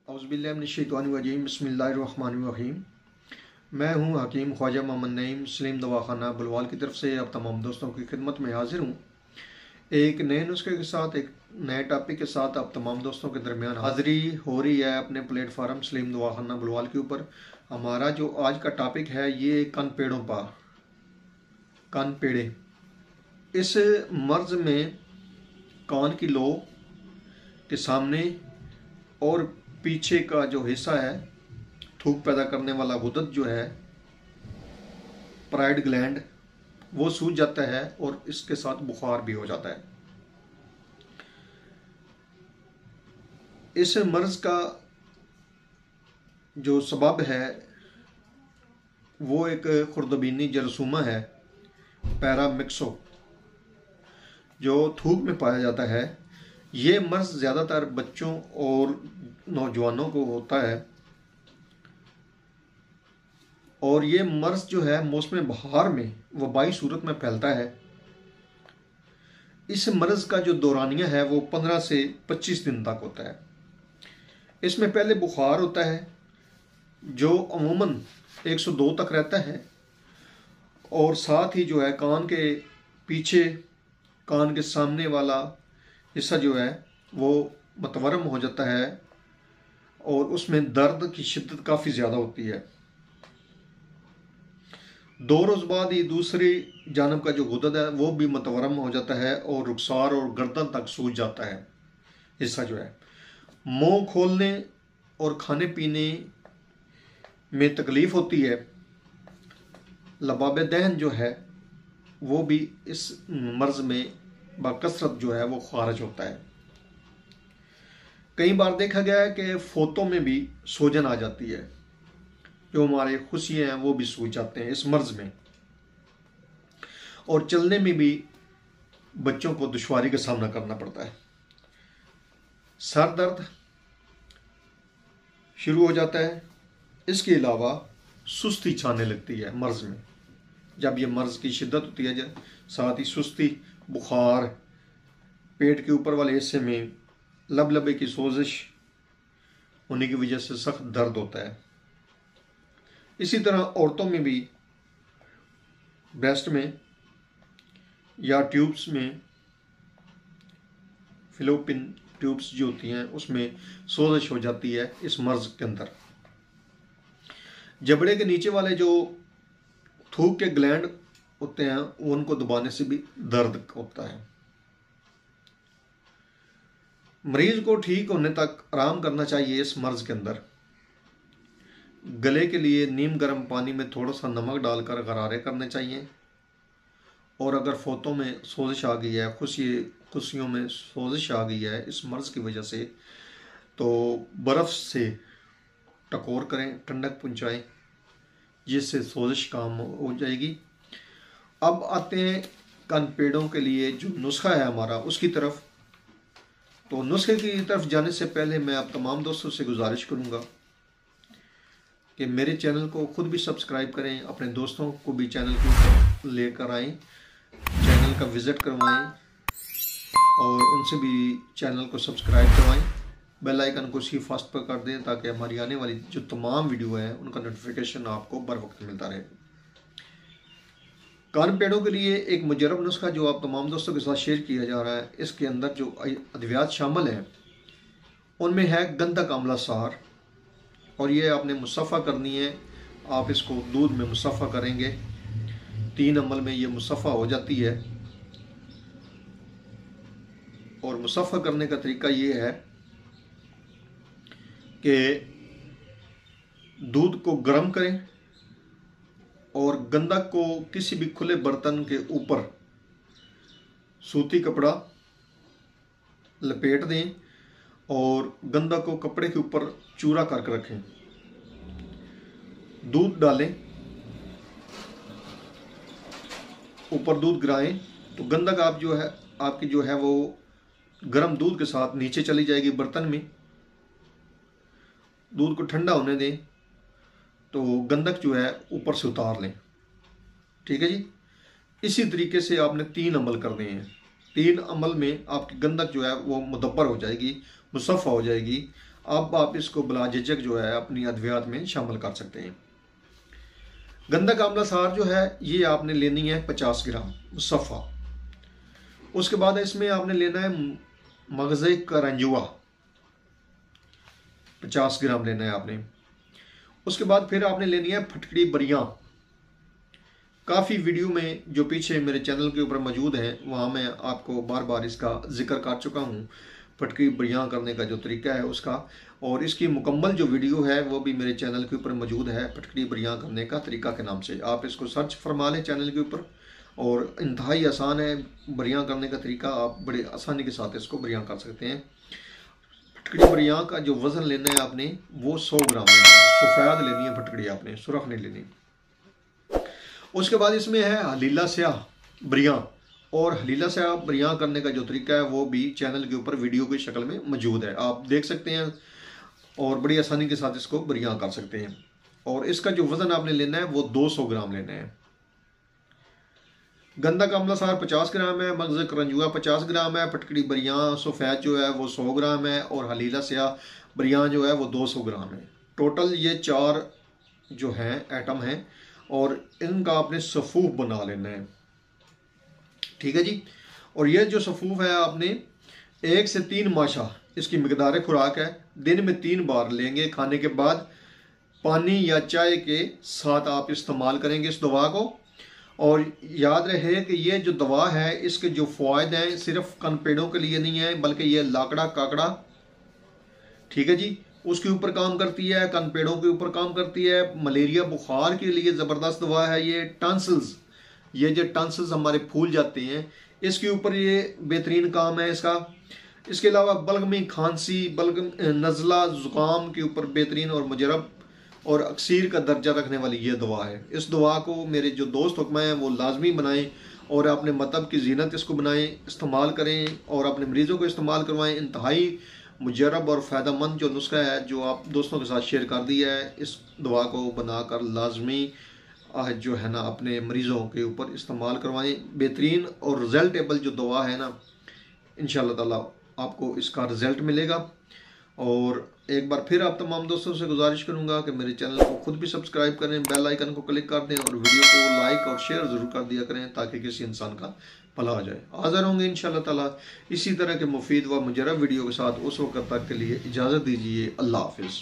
औज़ुबिल्लाहिमिनश्शैतानिर्रजीम बिस्मिल्लाहिर्रहमानिर्रहीम। मैं हूं हकीम ख्वाजा मोहम्मद नईम सलीम दवाखाना बुलवाल की तरफ से अब तमाम दोस्तों की खिदमत में हाजिर हूं। एक नए नुस्खे के साथ, एक नए टॉपिक के साथ अब तमाम दोस्तों के दरमियान हाजिरी हो रही है अपने प्लेटफार्म सलीम दवाखाना बुलवाल के ऊपर। हमारा जो आज का टॉपिक है ये कान पेड़े। इस मर्ज़ में कान की लो के सामने और पीछे का जो हिस्सा है, थूक पैदा करने वाला गुदद जो है, पाराइड ग्लैंड, वो सूज जाता है और इसके साथ बुखार भी हो जाता है। इस मर्ज़ का जो सबब है वो एक खुर्दबीनी जरसूमा है, पैरामिक्सो, जो थूक में पाया जाता है। ये मर्ज़ ज़्यादातर बच्चों और नौजवानों को होता है और ये मर्ज़ जो है मौसम बहार में वबाई सूरत में फैलता है। इस मर्ज़ का जो दौरानिया है वो 15 से 25 दिन तक होता है। इसमें पहले बुखार होता है जो अमूमन 102 तक रहता है और साथ ही जो है कान के पीछे, कान के सामने वाला हिस्सा जो है वो मतवरम हो जाता है और उसमें दर्द की शिद्दत काफ़ी ज़्यादा होती है। 2 रोज़ बाद ही दूसरी जानब का जो गुदद है वो भी मतवरम हो जाता है और रुखसार और गर्दन तक सूज जाता है हिस्सा जो है। मुंह खोलने और खाने पीने में तकलीफ़ होती है। लबाब दहन जो है वो भी इस मर्ज़ में बकसरत जो है वो खारिज होता है। कई बार देखा गया है कि फोतों में भी सूजन आ जाती है, जो हमारे खुशियाँ हैं वो भी सूज जाते हैं इस मर्ज़ में। और चलने में भी बच्चों को दुश्वारी का सामना करना पड़ता है। सर दर्द शुरू हो जाता है। इसके अलावा सुस्ती छाने लगती है मर्ज़ में। जब ये मर्ज़ की शिद्दत होती है, साथ ही सुस्ती, बुखार, पेट के ऊपर वाले हिस्से में लबे की सोजिश होने की वजह से सख्त दर्द होता है। इसी तरह औरतों में भी ब्रेस्ट में या ट्यूब्स में, फिलोपिन ट्यूब्स जो होती हैं उसमें सोजिश हो जाती है इस मर्ज़ के अंदर। जबड़े के नीचे वाले जो थूक के ग्लैंड होते हैं उनको दबाने से भी दर्द होता है। मरीज को ठीक होने तक आराम करना चाहिए इस मर्ज़ के अंदर। गले के लिए नीम गर्म पानी में थोड़ा सा नमक डालकर गरारे करने चाहिए। और अगर फोतों में सोजिश आ गई है, खुशियों में सोजिश आ गई है इस मर्ज़ की वजह से, तो बर्फ़ से टकोर करें, ठंडक पहुँचाएं, जिससे सोजिश काम हो जाएगी। अब आते हैं कानपेड़ों के लिए जो नुस्खा है हमारा उसकी तरफ। तो नुस्खे की तरफ जाने से पहले मैं आप तमाम दोस्तों से गुजारिश करूंगा कि मेरे चैनल को खुद भी सब्सक्राइब करें, अपने दोस्तों को भी चैनल के ऊपर लेकर आएँ, चैनल का विज़िट करवाएं और उनसे भी चैनल को सब्सक्राइब करवाएं। बेल आइकन को सी फास्ट पर कर दें ताकि हमारी आने वाली जो तमाम वीडियो है उनका नोटिफिकेशन आपको बर वक्त मिलता रहे। कान पेड़ों के लिए एक मुजरब नुस्खा जो आप तमाम दोस्तों के साथ शेयर किया जा रहा है, इसके अंदर जो अद्वियात शामिल हैं उनमें है गंधक आंवला सार, और ये आपने मुसफ़ा करनी है। आप इसको दूध में मुसफ़ा करेंगे, 3 अमल में ये मुसफ़ा हो जाती है। और मुसफ़ा करने का तरीका ये है कि दूध को गर्म करें और गंधक को किसी भी खुले बर्तन के ऊपर सूती कपड़ा लपेट दें और गंधक को कपड़े के ऊपर चूरा करके रखें। दूध डालें, ऊपर दूध गिराएं तो गंधक आपकी जो है वो गर्म दूध के साथ नीचे चली जाएगी बर्तन में। दूध को ठंडा होने दें तो गंधक जो है ऊपर से उतार लें। ठीक है जी। इसी तरीके से आपने 3 अमल करने हैं। 3 अमल में आपकी गंधक जो है वो मुदब्बर हो जाएगी, मुसफ़ा हो जाएगी। अब आप इसको बिला झिझक जो है अपनी अद्वियात में शामिल कर सकते हैं। गंधक आंवला सार जो है ये आपने लेनी है 50 ग्राम मुसफ़ा। उसके बाद इसमें आपने लेना है मगज़े करंजुआ 50 ग्राम लेना है आपने। उसके बाद फिर आपने लेनी है फटकड़ी बरियां। काफ़ी वीडियो में जो पीछे मेरे चैनल के ऊपर मौजूद है वहाँ मैं आपको बार बार इसका जिक्र कर चुका हूँ, फटकड़ी बरियां करने का जो तरीका है उसका, और इसकी मुकम्मल जो वीडियो है वो भी मेरे चैनल के ऊपर मौजूद है, फटकड़ी बरियां करने का तरीका के नाम से। आप इसको सर्च फरमा लें चैनल के ऊपर, और इंतहाई आसान है बरियां करने का तरीका, आप बड़े आसानी के साथ इसको बरियां कर सकते हैं। फटकड़ी बरियां का जो वज़न लेना है आपने वो 100 ग्राम लेना है, सफ़ेद लेनी है फटकड़ी आपने, सुरख नहीं लेनी। उसके बाद इसमें है हलीला स्याह बरियां, और हलीला स्याह बरियां करने का जो तरीका है वो भी चैनल के ऊपर वीडियो की शक्ल में मौजूद है, आप देख सकते हैं और बड़ी आसानी के साथ इसको बरियां कर सकते हैं। और इसका जो वज़न आपने लेना है वो 200 ग्राम लेना है। गंधक आंवला सार 50 ग्राम है, मगज़ करंजुआ 50 ग्राम है, फटकड़ी बरियां सफ़ेद जो है वो 100 ग्राम है, और हलीला स्याह बरियां जो है वो 200 ग्राम है। टोटल ये 4 जो हैं आइटम हैं, और इनका आपने सफ़ूफ बना लेना है, ठीक है जी। और ये जो सफ़ूफ है आपने 1 से 3 माशा इसकी मिकदार खुराक है, दिन में 3 बार लेंगे, खाने के बाद पानी या चाय के साथ आप इस्तेमाल करेंगे इस दवा को। और याद रहे कि ये जो दवा है इसके जो फ़वाइद हैं सिर्फ कन पेड़ों के लिए नहीं है, बल्कि ये लाकड़ा काकड़ा, ठीक है जी, उसके ऊपर काम करती है, कन पेड़ों के ऊपर काम करती है, मलेरिया बुखार के लिए ज़बरदस्त दवा है ये। टॉन्सिल्स, ये जो टॉन्सिल्स हमारे फूल जाते हैं इसके ऊपर ये बेहतरीन काम है इसका। इसके अलावा बलगमी खांसी, बलगम नज़ला ज़ुकाम के ऊपर बेहतरीन और मुजरब और अक्सीर का दर्जा रखने वाली ये दवा है। इस दवा को मेरे जो दोस्त हुक्मा हैं वो लाजमी बनाएं, और अपने मतलब की जीनत इसको बनाएं, इस्तेमाल करें, और अपने मरीज़ों को इस्तेमाल करवाएं। इंतहाई मुजरब और फ़ायदेमंद जो नुस्खा है जो आप दोस्तों के साथ शेयर कर दिया है, इस दवा को बनाकर लाजमी जो है ना अपने मरीज़ों के ऊपर इस्तेमाल करवाएं। बेहतरीन और रिजल्टेबल जो दवा है ना, इंशाअल्लाह ताला आपको इसका रिज़ल्ट मिलेगा। और एक बार फिर आप तमाम दोस्तों से गुजारिश करूंगा कि मेरे चैनल को खुद भी सब्सक्राइब करें, बेल आइकन को क्लिक कर दें, और वीडियो को लाइक और शेयर ज़रूर कर दिया करें ताकि किसी इंसान का भला हो जाए। हाज़िर होंगे इंशाअल्लाह ताला इसी तरह के मुफीद व मुजरब वीडियो के साथ। उस वक्त तक के लिए इजाज़त दीजिए। अल्लाह हाफ़िज़।